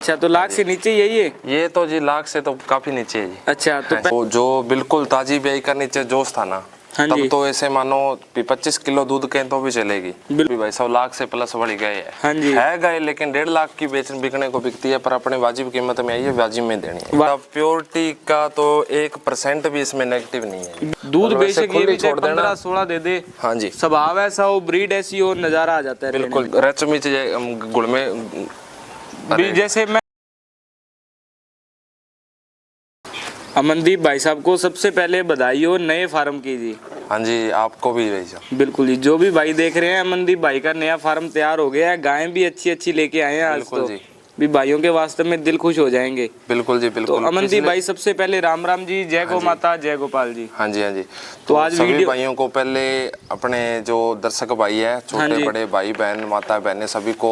अच्छा, तो लाख से नीचे यही है? ये तो जी लाख से तो काफी नीचे है जी। अच्छा, तो जो बिल्कुल ताजी ब्याई का नीचे जोश था ना, हाँ तब जी। तो ऐसे मानो 25 किलो दूध के तो भी चलेगी भाई। 100 लाख से प्लस बढ़ गए है। हाँ जी। है गए, लेकिन 1.5 लाख की बिकने को बिकती है, पर अपने वाजिब कीमत में आई है, वाजिब में देनी है। प्योरिटी का तो 1% भी इसमें नेगेटिव नहीं है। दूध बेशक ये भी 15-16 दे दे, हाँ जी, स्वभाव ऐसा हो, ब्रीड ऐसी हो, नजारा आ जाता है बिल्कुल। रचमी गुड़ में भी। जैसे मैं अमनदीप भाई साहब को सबसे पहले बधाई हो नए फार्म की जी। हाँ जी, आपको भी भाई साहब। बिल्कुल जी, जो भी भाई देख रहे हैं, अमनदीप भाई का नया फार्म तैयार हो गया है, गायें भी अच्छी अच्छी लेके आए हैं आज तो जी। भी भाइयों के वास्ते में दिल खुश हो जाएंगे। बिल्कुल जी, बिल्कुल। तो अमनदीप भाई सबसे पहले राम राम जी, जय गौ माता, जय गोपाल जी। हाँ जी, हाँ जी। तो आज सभी भाइयों को, पहले अपने जो दर्शक भाई है, छोटे बड़े भाई बहन, माता बहने, सभी को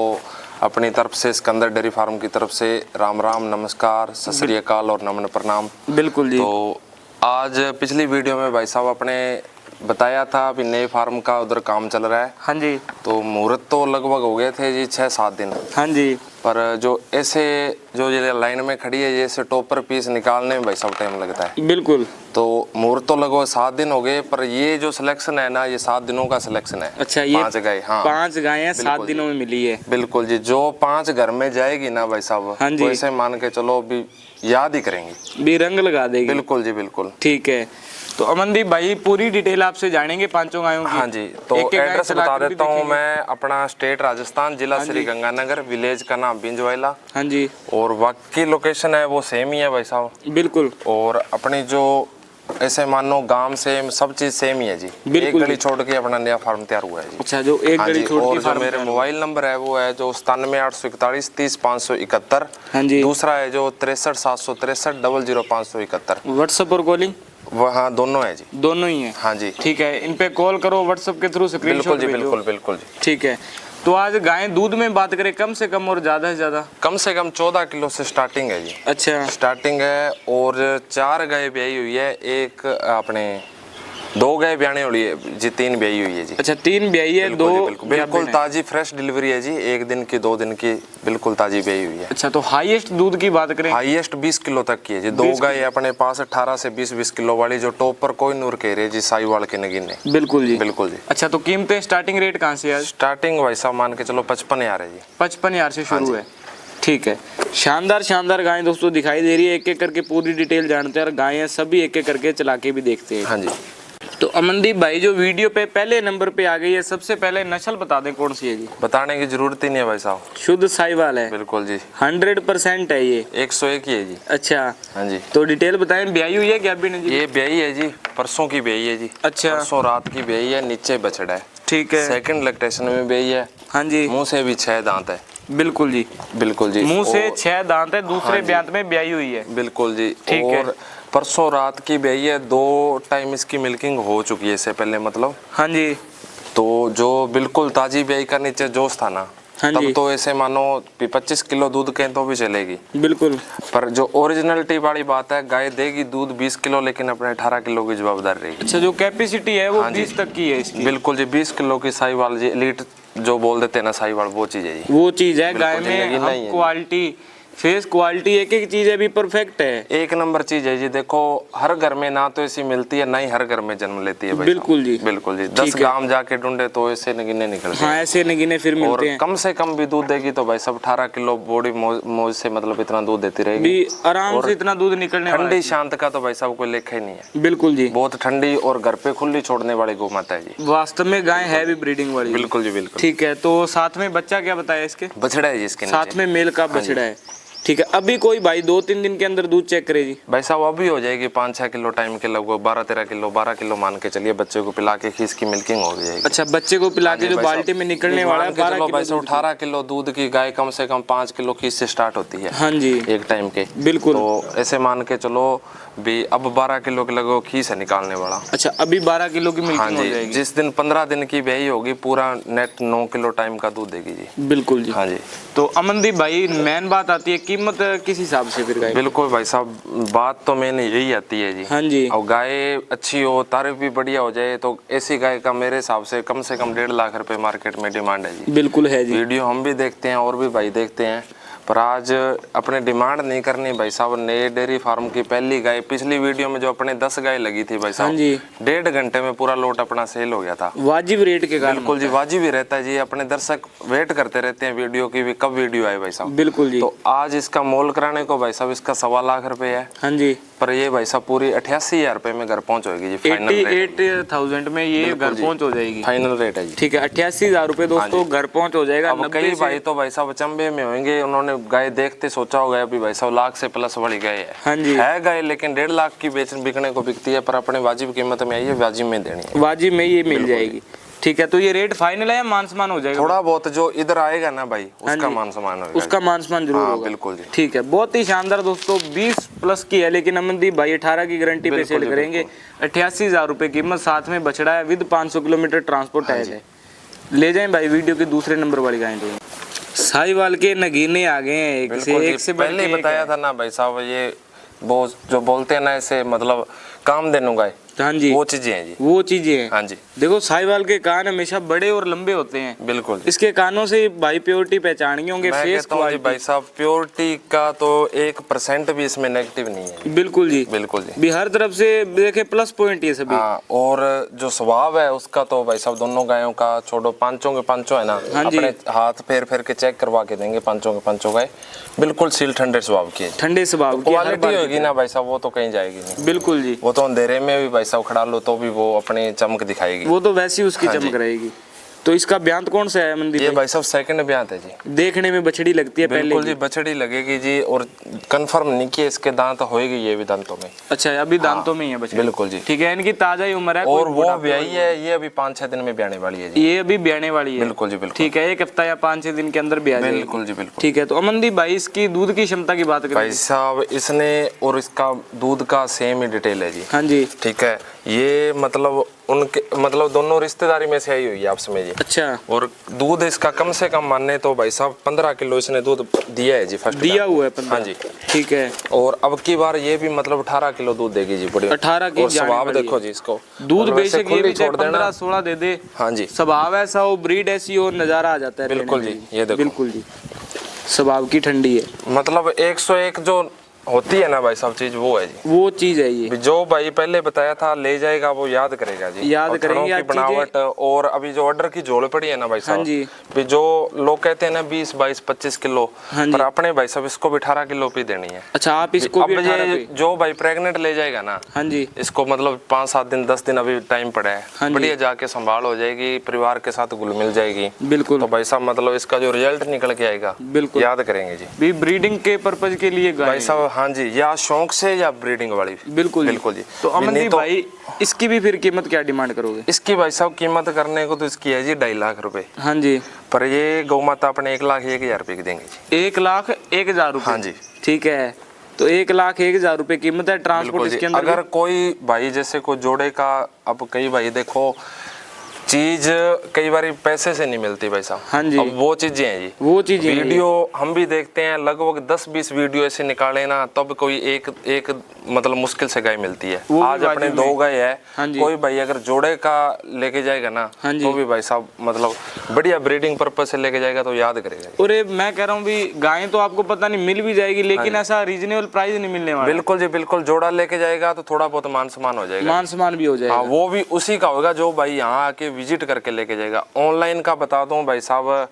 अपनी तरफ से सिकंदर डेयरी फार्म की तरफ से राम राम, नमस्कार, सत श्री अकाल और नमन प्रणाम। बिल्कुल जी। तो आज पिछली वीडियो में भाई साहब अपने बताया था कि नए फार्म का उधर काम चल रहा है। हाँ जी। तो मुहूर्त तो लगभग हो गए थे जी 6-7 दिन। हाँ जी। पर जो ऐसे जो ये लाइन में खड़ी है, जैसे टॉपर पीस निकालने में भाई सब टाइम लगता है। बिल्कुल। तो मुहूर्त तो लगभग 7 दिन हो गए, पर ये जो सिलेक्शन है ना, ये 7 दिनों का सिलेक्शन है। अच्छा, ये 5 गाय। हाँ, 5 गायें 7 दिनों में मिली है। बिल्कुल जी। जो 5 घर में जाएगी ना भाई साहब, हाँ जी, वैसे मान के चलो भी याद ही करेंगी, भी रंग लगा देगी। बिल्कुल जी, बिल्कुल। ठीक है, तो अमनदीप भाई पूरी डिटेल आपसे जानेंगे 5 गायों की। हाँ जी, तो एड्रेस बता देता हूँ मैं। अपना स्टेट राजस्थान, जिला श्री गंगानगर, विलेज का नाम बिंजवाइला। हाँ जी। और बाकी लोकेशन है वो सेम ही है भाई साहब। बिल्कुल। और अपनी जो ऐसे मानो गांव सेम, सब चीज सेम ही है जी। एक गली छोड़ के अपना नया फार्म तैयार हुआ है जी। अच्छा, जो एक गली छोड़ के फार्म। मेरे मोबाइल नंबर है वो है जो 97 841 30 571। हाँ जी। दूसरा है जो 63 763 00571। व्हाट्सएप और कॉलिंग वहाँ दोनों है जी। दोनों ही है? हाँ जी। ठीक है, इन पे कॉल करो व्हाट्सएप के थ्रू, स्क्रीनशॉट भेजो। बिल्कुल बिल्कुल जी। ठीक है, तो आज गाय दूध में बात करें, कम से कम और ज्यादा से ज्यादा? कम से कम 14 किलो से स्टार्टिंग है जी। अच्छा, स्टार्टिंग है। और 4 गाय ब्याई हुई है, एक अपने 2 गाय ब्याने वाली है जी, 3 ब्याई हुई है जी। अच्छा, 3 ब्याई है, 2 बिल्कुल ताजी फ्रेश डिलीवरी है जी। 1 दिन की 2 दिन की बिल्कुल ताजी ब्याई हुई है। अच्छा, तो हाईएस्ट दूध की बात करें? हाईएस्ट 20 किलो तक की है जी। 2 गाय अपने पास 18 से 20 किलो वाली, जो टॉप पर कोई नूर कह रहे जी, साहिवाल के नगीने। बिल्कुल जी, बिल्कुल जी। अच्छा, तो कीमतें स्टार्टिंग रेट कहाँ से है? स्टार्टिंग भाई साहब मान के चलो 55,000 है जी। 55,000 से शुरू है। ठीक है, शानदार शानदार गायें दोस्तों दिखाई दे रही है। एक एक करके पूरी डिटेल जानते हैं और गायें सभी एक एक करके चला के भी देखते हैं। हाँ जी। तो अमनदीप भाई जो वीडियो पे पहले नंबर पे आ गई है, सबसे पहले नस्ल बता दें कौन सी है जी? बताने की जरूरत ही नहीं है भाई साहब, शुद्ध साहिवाल है। बिल्कुल जी, 100% है ये। 101 ही है जी। अच्छा, हाँ जी। तो डिटेल बताएं, ब्याई हुई है क्या अभी जी? ये ब्याई है जी, परसों की ब्याई है जी। अच्छा, परसों रात की ब्याई है, नीचे बछड़ा है। ठीक है, सेकंड लैक्टेशन में ब्याई है। हाँ जी। मुंह से भी 6 दांत है। बिल्कुल जी, बिल्कुल जी। मुंह से 6 दांत है, दूसरे ब्यांत में ब्याई हुई है। बिल्कुल जी। ठीक है, परसों रात की ब्याई है, 2 टाइम इसकी मिल्किंग हो चुकी है इससे पहले, मतलब। हाँ जी। तो जो बिल्कुल ताजी ब्याई का नीचे जोश था ना, हाँ तब तो ऐसे मानो 25 किलो दूध के तो भी चलेगी। बिल्कुल। पर जो ओरिजिनलिटी वाली बात है, गाय देगी दूध 20 किलो, लेकिन अपने 18 किलो की जवाबदार रहेगी। अच्छा, जो कैपेसिटी है वो 20 तक की है इसकी? बिल्कुल जी, 20 किलो की साहिवाल जी, एलीट जो बोल देते हैं ना साहिवाल, वो चीज है जी। वो चीज है गाय में, क्वालिटी, फेस क्वालिटी, एक एक चीज अभी परफेक्ट है, एक नंबर चीज है जी। देखो, हर घर में ना तो ऐसी मिलती है, ना ही हर घर में जन्म लेती है भाई। बिल्कुल जी, बिल्कुल जी। 10 गांव जाके ढूंढे तो ऐसे नगीने निकलते हैं। हाँ, ऐसे नगीने फिर मिलते हैं। कम से कम भी दूध देगी तो भाई सब 18 किलो बॉडी मौज से, मतलब इतना दूध देती रहेगी आराम से। इतना दूध निकलने वाला, ठंडी शांत का तो भाई साहब कोई लेखा ही नहीं है। बिल्कुल जी, बहुत ठंडी और घर पे खुली छोड़ने वाली गौ माता है जी। वास्तव में गाय है भी ब्रीडिंग वाली। बिल्कुल जी, बिल्कुल। ठीक है, तो साथ में बच्चा क्या बताया इसके? बछड़ा है जी इसके साथ में, मेल का बछड़ा है। ठीक है, अभी कोई भाई 2-3 दिन के अंदर दूध चेक करे जी? भाई साहब अभी हो जाएगी 5-6 किलो टाइम के लगभग, 12 किलो मान के चलिए। बच्चे को पिला के खीस की मिल्किंग हो जाएगी। अच्छा, बच्चे को पिला के जो बाल्टी में निकलने वाला है 12 किलो, भाई साहब 18 किलो दूध की गाय कम से कम 5 किलो खीस से स्टार्ट होती है। हाँ जी, एक टाइम के। बिल्कुल। तो ऐसे मान के चलो भी अब 12 किलो के लगभग खीस है निकालने वाला। अच्छा, अभी 12 किलो की मिल्किंग हो जाएगी। जिस दिन 15 दिन की ब्याई होगी, पूरा नेट 9 किलो टाइम का दूध देगी जी। बिल्कुल जी। हाँ जी। तो अमनदीप भाई मेन बात आती है कीमत किस हिसाब से फिर गाय? बिल्कुल भाई साहब, बात तो मैंने यही आती है जी। हाँ जी। और गाय अच्छी हो, तारीफ भी बढ़िया हो जाए, तो ऐसी गाय का मेरे हिसाब से कम 1.5 लाख रुपए मार्केट में डिमांड है जी। बिल्कुल है जी। वीडियो हम भी देखते हैं और भी भाई देखते हैं, पर आज अपने डिमांड नहीं करनी भाई साहब। नए डेयरी फार्म की पहली गाय, पिछली वीडियो में जो अपने 10 गाय लगी थी भाई साहब, 1.5 घंटे में पूरा लोट अपना सेल हो गया था। वाजिब रेट के कारण। बिल्कुल जी, वाजिब ही रहता है जी। अपने दर्शक वेट करते रहते हैं वीडियो की भी, कब वीडियो आए भाई साहब। बिल्कुल जी। तो आज इसका मोल कराने को भाई साहब इसका 1.25 लाख रुपए है। हाँ जी। पर ये भाई साहब पूरी 88,000 रुपए में घर पहुंच होगी जी। फाइनल 88,000 में ये घर पहुंच हो जाएगी। फाइनल रेट है जी। ठीक है, 88,000 रुपए दोस्तों घर पहुंच हो जाएगा। अब कई भाई तो भाई साहब अचंभे में होंगे, उन्होंने गाय देखते सोचा होगा अभी भाई साहब लाख से प्लस वाली गाय है। हाँ जी। है गाय लेकिन 1.5 लाख की बिकने को बिकती है, पर अपने वाजिब कीमत में आई है, वाजिब में देनी है। वाजिब में ये मिल जाएगी। ठीक है, तो ये रेट फाइनल है या मान सम्मान हो जाएगा? थोड़ा बहुत जो इधर आएगा ना भाई उसका मान सम्मान होगा। उसका मान सम्मान जरूर होगा। बिल्कुल जी। ठीक है, बहुत ही शानदार दोस्तों। 20 प्लस की है लेकिन अमनदीप भाई 18 की गारंटी पे सेल करेंगे। 88,000 रुपए कीमत, साथ में बछड़ा है विद 500 किलोमीटर ट्रांसपोर्ट टैग है। ले जाएं भाई वीडियो के दूसरे नंबर वाली गाय। तो साहिवाल के नगीने आ गए हैं, एक से पहले बताया था ना भाई साहब, ये वो जो बोलते हैं ना ऐसे मतलब काम देनु गाय। हाँ जी, वो चीजें हैं जी, वो चीजें हैं। हाँ जी। देखो साहिवाल के कान हमेशा बड़े और लंबे होते हैं। बिल्कुल। इसके कानों से भाई प्योरिटी पहचानिए होंगे। मैं फेस कहता हूं जी भाई साहब प्योरिटी का तो 1% भी इसमें नेगेटिव नहीं है। बिल्कुल जी, बिल्कुल जी। भी हर तरफ से देखे प्लस पॉइंट ये सभी। हाँ, और जो स्वभाव है उसका तो भाई साहब दोनों गायों का, छोड़ो पांचों के पांचों है ना। हाँ जी। अपने हाथ फेर के चेक करवा के देंगे, पांचों के पांचों गाय बिल्कुल सील ठंडे स्वभाव की है। ठंडे स्वभाव की क्वालिटी होगी ना भाई साहब, वो तो कहीं जाएगी नहीं। बिल्कुल जी। वो तो अंधेरे में भी भाई साहब खड़ा लो तो भी वो अपनी चमक दिखाएगी। वो तो वैसी उसकी चमक रहेगी। तो इसका ब्यांत कौन सा है मंदिर? ये भाई साहब सेकंड ब्यांत है जी। देखने में बछड़ी लगती है पहले बिल्कुल जी, बछड़ी लगेगी जी। और कंफर्म नहीं कि इसके दांत होएगी ये भी दांतों में। अच्छा, अभी दांतों में ही है बछड़ी। बिल्कुल जी। ठीक है, इनकी ताजा ही उम्र है। और वो ब्याही है, ये अभी 5-6 दिन में ब्याने वाली है जी। ये अभी ब्याने वाली है। बिल्कुल जी, बिल्कुल। ठीक है, 1 हफ्ता या 5-6 दिन के अंदर ब्याह जाएगी। बिल्कुल जी, बिल्कुल। ठीक है, तो अमनदीप भाई इसकी दूध की क्षमता की बात करें भाई साहब इसने और इसका दूध का सेम ही डिटेल है जी। हाँ जी। ठीक है, ये मतलब उनके मतलब दोनों रिश्तेदारी में से आई हुई है आपस में जी। अच्छा। और दूध इसका कम से कम मानने तो भाई साहब 15 किलो इसने दूध दिया है जी। फर्स्ट दिया हुआ है 15। हाँ जी। ठीक है, और अब की बार ये भी मतलब 18 किलो दूध देगी जी। बड़ी 18 की और स्वभाव देखो जी इसको, दूध बेशक ये भी छोड़ देना 15-16 दे दे। हाँ जी। स्वभाव ऐसा हो, ब्रीड ऐसी हो, नजारा आ जाता है। बिल्कुल जी, ये देखो। बिल्कुल जी, स्वभाव की ठंडी है। मतलब 101 जो होती है ना भाई साहब चीज, वो है जी। वो चीज है ये। जो भाई पहले बताया था ले जाएगा वो याद करेगा जी। याद करेंगे की बनावट। और अभी जो ऑर्डर की झोल पड़ी है ना भाई साहब। हाँ जी। भी जो लोग कहते हैं ना 20, 22, 25 किलो, हाँ पर अपने भाई साहब इसको भी 18 किलो पे देनी है। अच्छा, आप इसको भी 18 पे? जो भाई प्रेग्नेंट ले जाएगा ना। हाँ जी। इसको मतलब 5-7 दिन 10 दिन अभी टाइम पड़ा है। हाँ बढ़िया जाके संभाल हो जाएगी, परिवार के साथ घुल मिल जाएगी। बिल्कुल। तो भाई साहब मतलब इसका जो रिजल्ट निकल के आएगा बिल्कुल याद करेंगे जी। भी ब्रीडिंग के पर्पज के लिए भाई साहब हाँ जी, या शौक से या ब्रीडिंग वाली। बिल्कुल बिल्कुल जी। तो अमनदीप भाई इसकी भी फिर कीमत क्या डिमांड करोगे? इसकी भाई साहब कीमत करने को तो इसकी है जी 2.5 लाख रुपए। हाँ जी। पर ये गौ माता अपने 1,01,000 रुपए की देंगे जी। 1,01,000 रुपए? हाँ जी। ठीक है, तो 1,01,000 रुपए कीमत है। ट्रांसपोर्ट इसके अंदर अगर कोई भाई जैसे कोई जोड़े का, अब कई भाई देखो चीज कई बार पैसे से नहीं मिलती भाई साहब। हाँ जी। अब वो चीजें हैं जी। वो चीजें वीडियो हम भी देखते हैं, लगभग 10-20 वीडियो ऐसे निकाले ना तब कोई एक मतलब मुश्किल से गाय मिलती है। आज अपने 2 गाय है। हाँ जी। कोई भाई अगर जोड़े का लेके जाएगा ना। हाँ जी। तो भी भाई साहब मतलब बढ़िया ब्रीडिंग पर्पज से लेके जाएगा तो याद करेगा। और मैं कह रहा हूँ भी गायें तो आपको पता नहीं मिल भी जाएगी, लेकिन ऐसा रीजनेबल प्राइस नहीं मिलने वाला। बिल्कुल जी, बिल्कुल। जोड़ा लेके जाएगा तो थोड़ा बहुत मान सम्मान हो जाएगा। मान सम्मान भी हो जाएगा। हाँ, वो भी उसी का होगा जो भाई यहाँ आके विजिट करके लेके जाएगा। ऑनलाइन का बता दूं भाई साहब,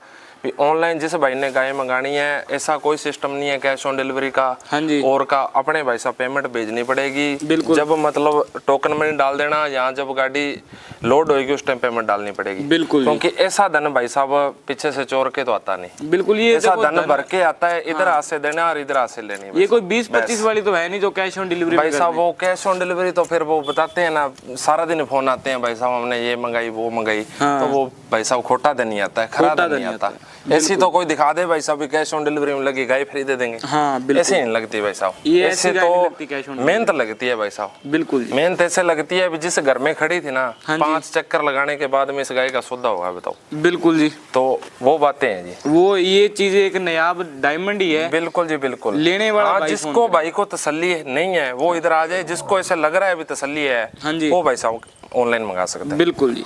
ऑनलाइन जिस भाई ने गाय मंगानी है ऐसा कोई सिस्टम नहीं है कैश ऑन डिलीवरी का। हाँ जी। और का अपने भाई साहब पेमेंट भेजनी पड़ेगी। बिल्कुल। जब मतलब टोकन मनी डाल देना, यहाँ जब गाड़ी लोड होगी उस टाइम पेमेंट डालनी पड़ेगी। बिल्कुल। क्योंकि ऐसा धन भाई साहब पीछे से चोर के तो आता नहीं। बिल्कुल, ये ऐसा धन भर के आता है, इधर हाथ से देना और इधर हाथ से लेनी। ये कोई 20-25 वाली तो है नहीं जो कैश ऑन डिलीवरी भाई साहब। वो कैश ऑन डिलीवरी तो फिर वो बताते हैं ना, सारा दिन फोन आते हैं भाई साहब हमने ये मंगाई वो मंगाई। तो वो भाई साहब खोटा धन नहीं आता है, खरा धन नहीं आता। ऐसी तो कोई दिखा दे भाई साहब कैश ऑन डिलीवरी में लगी गाय फ्री दे देंगे। हाँ बिल्कुल। ऐसे नहीं लगती भाई साहब। ये ऐसे तो मेहनत लगती है भाई साहब। बिल्कुल। मेहनत ऐसे लगती है जिस घर में खड़ी थी ना। हाँ 5 चक्कर लगाने के बाद में इस गाय का सौदा होगा बताओ। बिल्कुल जी। तो वो बातें हैं जी। वो ये चीज एक नायाब डायमंड ही है। बिल्कुल जी, बिल्कुल। लेने वाला भाई जिसको भाई को तसल्ली नहीं है वो इधर आ जाए, जिसको ऐसे लग रहा है अभी तसल्ली है। हाँ जी। वो भाई साहब ऑनलाइन मंगा सकते हैं। बिल्कुल जी।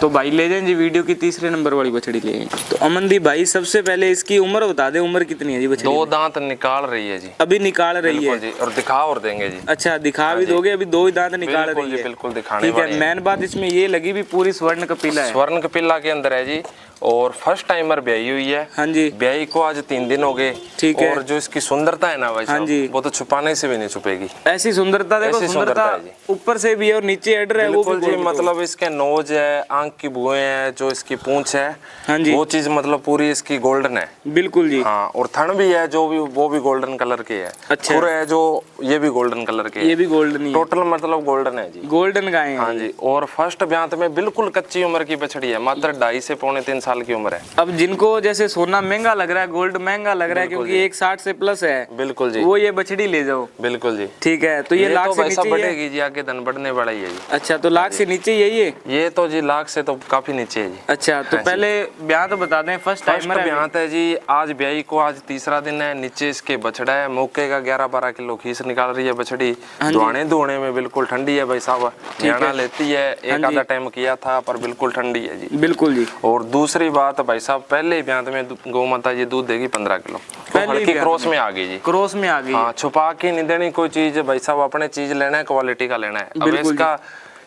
तो भाई ले जाएं जी वीडियो की तीसरे नंबर वाली बछड़ी ले जाएं। तो अमनदीप भाई सबसे पहले इसकी उम्र बता दें, उम्र कितनी है जी बछड़ी? 2 दांत निकाल रही है जी, अभी निकाल रही है जी, और दिखा और देंगे जी। अच्छा दिखा भी दोगे, अभी 2 ही दांत निकाल बिल्कुल रही जी, है। बिल्कुल दिखाने ठीक है, मेन बात इसमें ये लगी भी पूरी स्वर्ण कपिला है, स्वर्ण कपिला के अंदर है जी, और फर्स्ट टाइमर ब्याई हुई है। हाँ जी, ब्याई को आज 3 दिन हो गए। ठीक है। और जो इसकी सुंदरता है ना भाई हाँ जी, साहब, वो तो छुपाने से भी नहीं छुपेगी। ऐसी सुंदरता देखो, ऐसी सुंदरता सुंदरता है जी। ऊपर से भी है और नीचे एडर है वो बिल्कुल भी जी, गोल्ड मतलब इसके नोज है, आंख की भुएं है, जो इसकी पूंछ है, हाँ जी, वो चीज मतलब पूरी इसकी गोल्डन है। बिल्कुल जी। हाँ, और थन भी है जो भी, वो भी गोल्डन कलर की है। अच्छा। खुर है जो, ये भी गोल्डन कलर की है। ये भी गोल्डन ही है, टोटल मतलब गोल्डन है जी, गोल्डन गाय है। हाँ जी। और फर्स्ट ब्यांत में बिल्कुल कच्ची उम्र की बछड़ी है, मात्र 2.5 से पौने 3 साल की उम्र है। अब जिनको जैसे सोना महंगा लग रहा है, गोल्ड महंगा लग रहा है क्योंकि 160 से प्लस है, बिल्कुल जी, वो ये बछड़ी ले जाओ। बिल्कुल जी। ठीक है, तो ये लाख तो से वैसा नीचे ही है? बढ़ेगी जी, आगे धन बढ़ने वाला ही है जी। अच्छा, तो लाख से नीचे यही है? ये तो जी लाख से तो काफी नीचे है जी। अच्छा, तो पहले ब्याह तो बता दें, फर्स्ट टाइमर है। ब्यांत है जी, आज ब्याई को आज तीसरा दिन है। नीचे इसके बछड़ा है, मौके का 11-12 किलो खीस निकाल रही है बछड़ी। धुआने में बिल्कुल ठंडी है भाई साहब, न्याणा लेती है। एक आधा टाइम किया था पर बिल्कुल ठंडी है जी। बिल्कुल जी। और दूसरी बात भाई साहब, पहले ब्यांत में गौ माता ये दूध देगी 15 किलो, तो हल्की क्रॉस में आ गई जी, क्रॉस में आ गई। हाँ, छुपा के नहीं देनी कोई चीज भाई साहब, अपने चीज लेना है, क्वालिटी का लेना है। अब इसका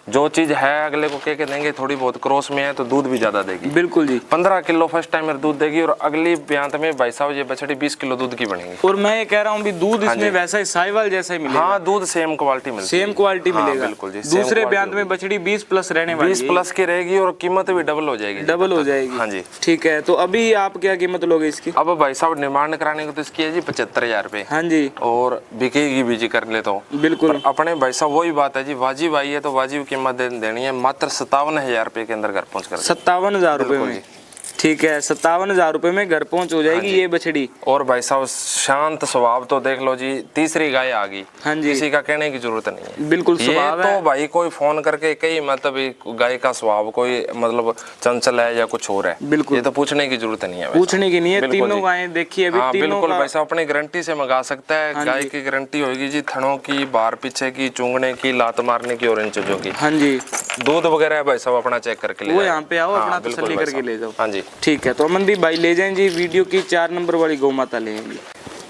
जो चीज है अगले को कह के देंगे थोड़ी बहुत, क्रॉस में है तो दूध भी ज्यादा देगी। बिल्कुल जी, 15 किलो फर्स्ट टाइमर दूध देगी, और अगली ब्यांत में भाई साहब ये बछड़ी 20 किलो दूध की बनेगी। और मैं ये कह रहा हूँ भी दूध इसमें वैसा ही साहिवाल जैसा ही मिलेगा। हाँ, दूध सेम क्वालिटी मिलेगी, सेम क्वालिटी मिलेगा। बिल्कुल जी। दूसरे ब्यांत में बछड़ी 20 प्लस रहने वाली है, 20 प्लस की रहेगी, और कीमत भी डबल हो जाएगी, डबल हो जाएगी। हाँ जी। ठीक है, तो अभी आप क्या कीमत लोगे इसकी? अब भाई साहब डिमांड कराने को तो इसकी है जी 75,000 रुपए। हाँ जी, और बिकेगी भी जी, कर लेता हूँ बिल्कुल। अपने भाई साहब वही बात है जी, वाजिब आई है तो वाजिब कीमत देनी है। मात्र 57,000 रुपए के अंदर घर पहुंच कर 57,000 रुपए में? ठीक है, 57,000 रुपए में घर पहुंच हो जाएगी ये बछड़ी। और भाई साहब शांत स्वभाव तो देख लो जी, तीसरी गाय आ गई। हाँ जी, किसी का कहने की जरूरत नहीं है, बिल्कुल ये स्वभाव तो है। भाई कोई फोन करके कई मतलब गाय का स्वभाव कोई मतलब चंचल है या कुछ और है, बिल्कुल, ये तो पूछने की जरूरत नहीं है, पूछने की नहीं है। तीनों गायें देखिए अभी, तीनों बिल्कुल का भाई साहब अपनी गारंटी से मंगा सकता है। गाय की गारंटी होगी जी, थनों की, बार पीछे की, चुंगने की, लात मारने की और इन चीजों की। हाँ जी, दूध वगैरह है भाई साहब अपना चेक करके ले वो यहाँ पे आओ, अपना बिल्कुल तसल्ली भाई करके साहब। ले जाओ। हाँ जी, ठीक है, तो अमनदीप भाई ले जाएं जी वीडियो की 4 नंबर वाली गौ माता ले आएंगे।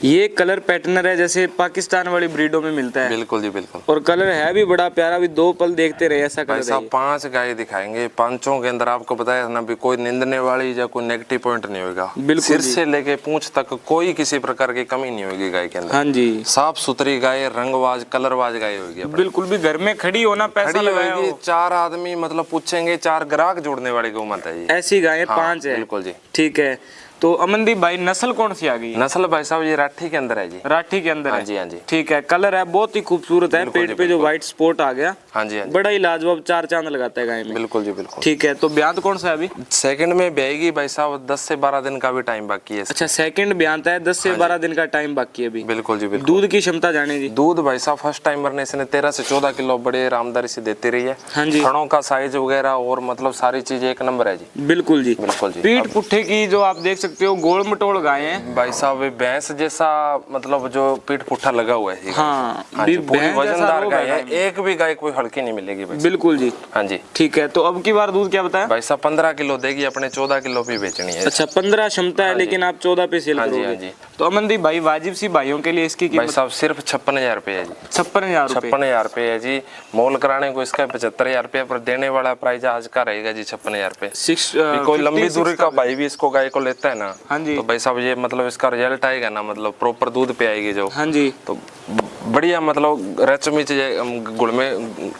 ये कलर पैटर्नर है जैसे पाकिस्तान वाली ब्रीडों में मिलता है, बिल्कुल जी, बिल्कुल। और कलर है भी बड़ा प्यारा, भी 2 पल देखते रहे ऐसा भाई कलर साहब है। 5 गाय दिखाएंगे, पांचों के अंदर आपको बताया ना भी कोई निंदने वाली या कोई नेगेटिव पॉइंट नहीं होगा। बिल्कुल सिर जी। से लेके पूंछ तक कोई किसी प्रकार की कमी नहीं होगी गाय के अंदर। हाँ जी, साफ सुथरी गाय, रंगवाज कलरवाज गाय होगी अपनी। बिल्कुल भी घर में खड़ी होना, पैसा खड़ी लगाया होगी, हो। 4 आदमी मतलब पूछेंगे, 4 ग्राहक जोड़ने वाली गौ माता है ये। ऐसी गायें हाँ, 5 है। बिल्कुल जी। ठीक है, तो अमनदीप भाई नस्ल कौन सी आ गई है? नस्ल भाई साहब ये राठी के अंदर है जी, राठी के अंदर हाँ है। जी, हाँ जी। ठीक है, कलर है बहुत ही खूबसूरत है, पेट पे जो व्हाइट स्पॉट आ गया, हाँ जी, हाँ जी, बड़ा ही लाजवाब, 4 चांद लगाता है गाय में। बिल्कुल जी, बिल्कुल। ठीक है, तो ब्यांत कौन सा है अभी? सेकंड में ब्याएगी भाई साहब, 10 से 12 दिन का भी टाइम बाकी है। अच्छा, सेकंड ब्यांत है, 10 से 12 दिन का टाइम बाकी है अभी। बिल्कुल जी, बिल्कुल। दूध की क्षमता जाने जी? दूध भाई साहब फर्स्ट टाइमर ने इसने 13 से 14 किलो बड़े आरामदारी से देती रही है। हाँ जी, थनों का साइज वगैरह और मतलब सारी चीज एक नंबर है जी। बिल्कुल जी, बिल्कुल जी। पीठ पुट्ठे की जो आप देख सकते हो, गोल मटोल गाय है भाई साहब भैंस जैसा मतलब जो पीठ पुट्ठा लगा हुआ है। हाँ, हाँ जी, पूरी भैंस जैसा वजनदार रोग गाय है है, एक भी गाय कोई हल्की नहीं मिलेगी भाई। बिल्कुल जी। हाँ जी, ठीक है, तो अब की बार दूध क्या बताया भाई साहब 15 किलो देगी, अपने 14 किलो भी बेचनी है। अच्छा, 15 क्षमता है लेकिन आप 14 पे सेल हाँ जी, हाँ करोगे। जी। तो अमनदीप भाई वाजिब सी भाइयों के लिए इसकी भाई कीमत साहब सिर्फ 56,000 रुपए है जी। 56,000 रुपए? 56,000 रुपए है जी। मोल कराने को इसका 75,000 रुपए, पर देने वाला प्राइस आज का रहेगा जी 56,000 रुपए। कोई लंबी दूरी का भाई भी इसको गाय को लेता है ना, हाँ जी, तो भाई साहब ये मतलब इसका रिजल्ट आएगा ना, मतलब प्रॉपर दूध पे आएगी जो। हाँ जी, तो बढ़िया मतलब रच मिच गुड़ में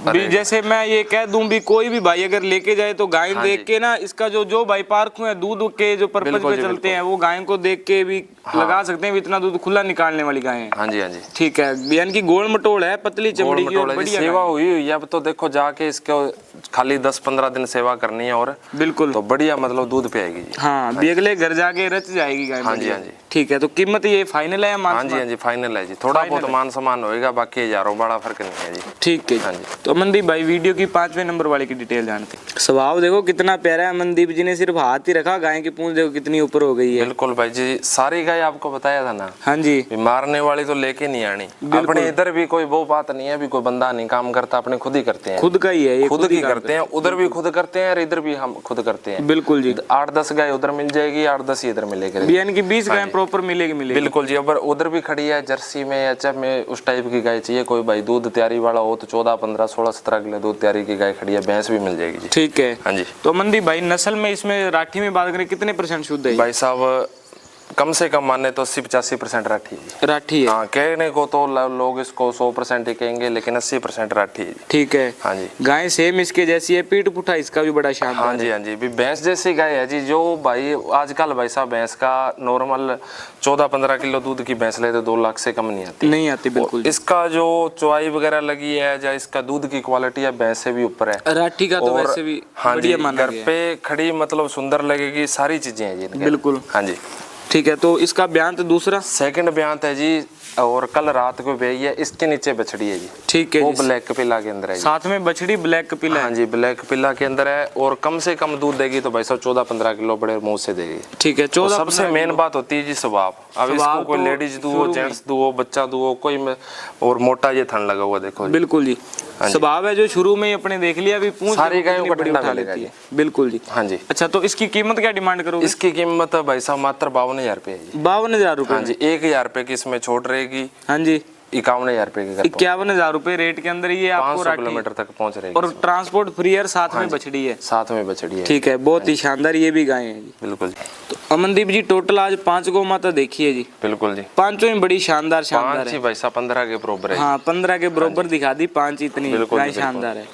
भी जैसे मैं ये कह दूं भी कोई भी भाई अगर लेके जाए तो गाय हाँ देख के ना, इसका जो भाई पार्क है दूध के जो पर्पज पे चलते हैं, वो गाय को देख के भी लगा सकते हैं इतना दूध खुला निकालने वाली गाय है। हाँ जी, हाँ जी। ठीक है, यानी कि गोल मटोल है, पतली चमड़ी की और बढ़िया सेवा हुई है। अब तो देखो जाके इसको खाली 10-15 दिन सेवा करनी है और बिल्कुल तो बढ़िया मतलब दूध पे आएगी जी। हाँ, भी अगले घर जाके रच जाएगी गाय। हाँ जी, हाँ जी। ठीक है, तो कीमत ये फाइनल है? हाँ जी, हाँ जी, फाइनल है जी। थोड़ा बहुत मान सम्मान होएगा, बाकी हजारों बड़ा फर्क नहीं है जी। ठीक है, हाँ जी। तो अमनदीप भाई वीडियो की 5वें नंबर वाले की डिटेल जानते हैं। स्वभाव देखो कितना प्यारा है, अमनदीप जी ने सिर्फ हाथ ही रखा, गाय की पूंछ देखो कितनी ऊपर हो गई है। बिल्कुल भाई जी, सारी गाय आपको बताया था ना। हाँ जी, मारने वाली तो लेके नहीं आनी। अपने इधर भी कोई वो बात नहीं है, भी कोई बंदा नहीं काम करता, अपने खुद ही करते हैं, खुद का ही है ये, खुद ही करते हैं। उधर भी खुद करते हैं और इधर भी हम खुद करते हैं। बिल्कुल जी, 8-10 गाय उधर मिल जाएगी, 8-10 इधर मिलेगी, यानी कि 20 गाय प्रॉपर मिलेगी। बिल्कुल जी। अब उधर भी खड़ी है जर्सी में या एचएफ में, उस टाइप की गाय चाहिए कोई भाई दूध तैयारी वाला हो तो 14, 15, 16, 17 किलो दूध तैयारी की गाय खड़ी है, भैंस भी मिल जाएगी जी। ठीक है। हाँ जी। तो अमनदीप भाई नस्ल में इसमें राठी में बात करें कितने % शुद्ध है? भाई साहब कम से कम माने तो 80-85% राठी है। राठी है। हाँ, कहने को तो लोग इसको 100% ही कहेंगे, लेकिन 80% राठी है। ठीक है। हाँ जी। गाय सेम इसके जैसी है, पीठ पुठा इसका भी बड़ा शानदार। हाँ जी, हाँ जी, भी भैंस जैसी गाय है जी। जो भाई आजकल भाई साहब भैंस का नॉर्मल 14-15 किलो दूध की भैंस ले तो 2 लाख से कम नहीं आती। बिल्कुल। इसका जो चौआई वगैरह लगी है या इसका दूध की क्वालिटी है भैंस से भी ऊपर है। राठी का तो वैसे भी बढ़िया माना गया है। घर पे खड़ी मतलब सुंदर लगेगी, सारी चीजें हैं जी। बिल्कुल। हाँ जी। ठीक है। तो इसका ब्यांत दूसरा सेकंड ब्यांत है जी, और कल रात को बेई है, इसके नीचे बछड़ी है जी। ठीक है। वो ब्लैक कपिला के अंदर है जी। साथ में बछड़ी ब्लैक कपिला। हाँ जी, ब्लैक कपिला के अंदर है, और कम से कम दूध देगी तो भाई साहब 14-15 किलो बड़े मुंह से देगी। ठीक है। 14 सबसे मेन बात होती है जी स्वभाव। अब इसको कोई लेडीज दुओ, जेंट्स दुओ, बच्चा दुओ, कोई और मोटा ये थन लगा हुआ देखो। बिल्कुल जी। स्वभाव है जो शुरू में ही अपने देख लिया, अभी पूंछ सारी गायों का ठंडा मिलेगा जी। बिल्कुल जी। हाँ जी। अच्छा, तो इसकी कीमत क्या डिमांड करोगे? इसकी कीमत भाई साहब मात्र 52,000 रुपये है जी। 52,000 रुपये? हाँ जी, 1,000 रुपये की इसमें छूट रहेगी। हाँ जी। 51,000 रुपये की 51,000 रुपये रेट के अंदर ये आपको 500 किलोमीटर तक पहुंच रहेगी, और ट्रांसपोर्ट फ्री है, साथ में बछड़ी है। साथ में बछड़ी है। ठीक है, बहुत ही शानदार ये भी गाय है जी। बिल्कुल। तो अमनदीप जी टोटल आज 5 गौ माता देखी है जी। बिल्कुल जी। 5 में बड़ी शानदार है भाई साहब, 15 के बरोबर है। हाँ, 15 के बरोबर दिखा दी, 5 इतनी गाय शानदार है।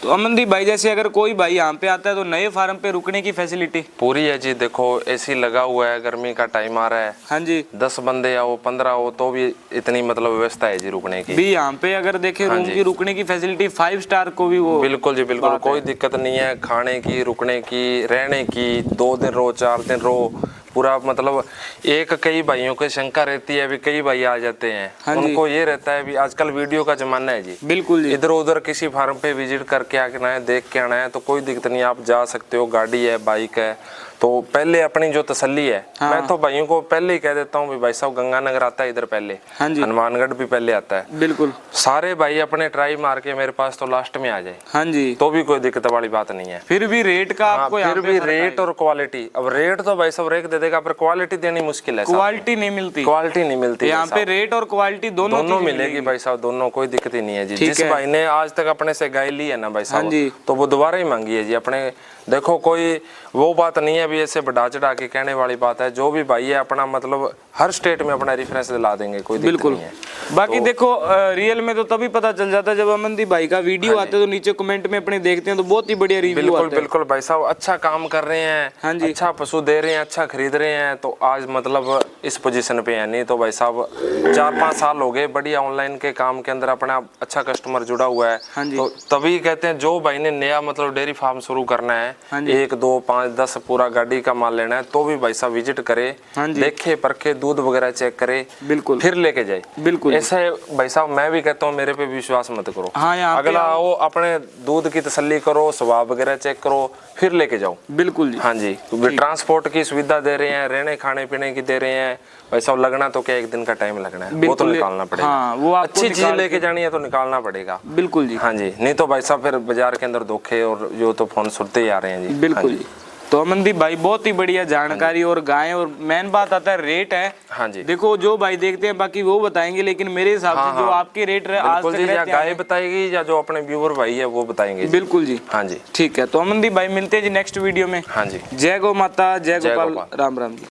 तो अमनदीप भाई जैसे अगर कोई भाई यहाँ पे आता है तो नए फार्म पे रुकने की फैसिलिटी पूरी है जी। देखो एसी लगा हुआ है, गर्मी का टाइम आ रहा है। हाँ जी। 10 बंदे आओ, 15 हो तो भी इतनी मतलब व्यवस्था है जी रुकने की भी। यहाँ पे अगर देखे रूम की रुकने की फैसिलिटी 5 स्टार को भी वो। बिल्कुल जी, बिल्कुल कोई दिक्कत नहीं है। खाने की, रुकने की, रहने की, 2 दिन रहो, 4 दिन रहो, पूरा मतलब एक। कई भाइयों को शंका रहती है, अभी कई भाई आ जाते हैं। हाँ, उनको ये रहता है भी आजकल वीडियो का जमाना है जी। बिल्कुल जी। इधर उधर किसी फार्म पे विजिट करके आना है, देख के आना है तो कोई दिक्कत नहीं, आप जा सकते हो। गाड़ी है, बाइक है, तो पहले अपनी जो तसल्ली है। हाँ। मैं तो भाइयों को पहले ही कह देता हूँ भाई साहब गंगानगर आता है इधर पहले। हाँ जी। हनुमानगढ़ भी पहले आता है। बिल्कुल। सारे भाई अपने ट्राई मार के मेरे पास तो लास्ट में आ जाए। हाँ जी। तो भी कोई दिक्कत वाली बात नहीं है। फिर भी रेट का आपको फिर भी रेट और क्वालिटी। अब रेट तो भाई साहब रेट दे देगा, पर क्वालिटी देनी मुश्किल है। क्वालिटी नहीं मिलती। क्वालिटी नहीं मिलती यहाँ पे। रेट और क्वालिटी दोनों मिलेगी भाई साहब, दोनों, कोई दिक्कत ही नहीं है जी। जिस भाई ने आज तक अपने से गाय ली है ना भाई साहब, तो वो दोबारा ही मांगी है जी अपने। देखो कोई वो बात नहीं है अभी ऐसे बढ़ा चढ़ा के कहने वाली बात है। जो भी भाई है अपना मतलब हर स्टेट में अपना रेफरेंस दिला देंगे, कोई दिक्कत नहीं है। बाकी तो देखो रियल में तो तभी पता चल जाता है जब अमनदीप भाई का वीडियो आते तो नीचे कमेंट में अपने देखते हैं तो बहुत ही बढ़िया रिव्यू बिल्कुल बिल्कुल भाई साहब अच्छा काम कर रहे हैं। हाँ जी। अच्छा पशु दे रहे हैं, अच्छा खरीद रहे हैं, तो आज मतलब इस पोजीशन पे है। नहीं तो भाई साहब 4-5 साल हो गए बढ़िया ऑनलाइन के काम के अंदर अपना अच्छा कस्टमर जुड़ा हुआ है। हाँ जी। तो तभी कहते हैं जो भाई ने नया मतलब डेयरी फार्म शुरू करना है, 1, 2, 5, 10 पूरा गाड़ी का माल लेना है, तो भी भाई साहब विजिट करे, देखे परखे, दूध वगैरह चेक करे, बिल्कुल, फिर लेके जाए। बिल्कुल ऐसे भाई साहब मैं भी कहता हूँ मेरे पे विश्वास मत करो। हाँ, अगला आओ अपने दूध की तसल्ली करो, स्वभाव वगैरह चेक करो, फिर लेके जाओ। बिल्कुल जी। हाँ जी। ट्रांसपोर्ट की सुविधा दे रहे हैं, रहने खाने पीने की दे रहे हैं। भाई साहब लगना तो क्या 1 दिन का टाइम लगना है, वो तो निकालना पड़ेगा। हाँ, वो अच्छी चीज लेके जानी है तो निकालना पड़ेगा। बिल्कुल जी। हाँ जी। नहीं तो भाई साहब फिर बाजार के अंदर धोखे और जो तो फोन सुनते ही आ रहे हैं जी। बिल्कुल जी। तो अमनदीप भाई बहुत ही बढ़िया जानकारी और गाय, और मेन बात आता है रेट है। हाँ जी। देखो जो भाई देखते हैं बाकी वो बताएंगे, लेकिन मेरे हिसाब से जो आपके रेट आज तक या गाय बताएगी या जो अपने व्यूअर भाई है वो बताएंगे। बिल्कुल जी। हाँ जी। ठीक है, तो अमनदीप भाई मिलते हैं जी नेक्स्ट वीडियो में। हाँ जी। जय गौ माता, जय गोपाल, राम राम जी।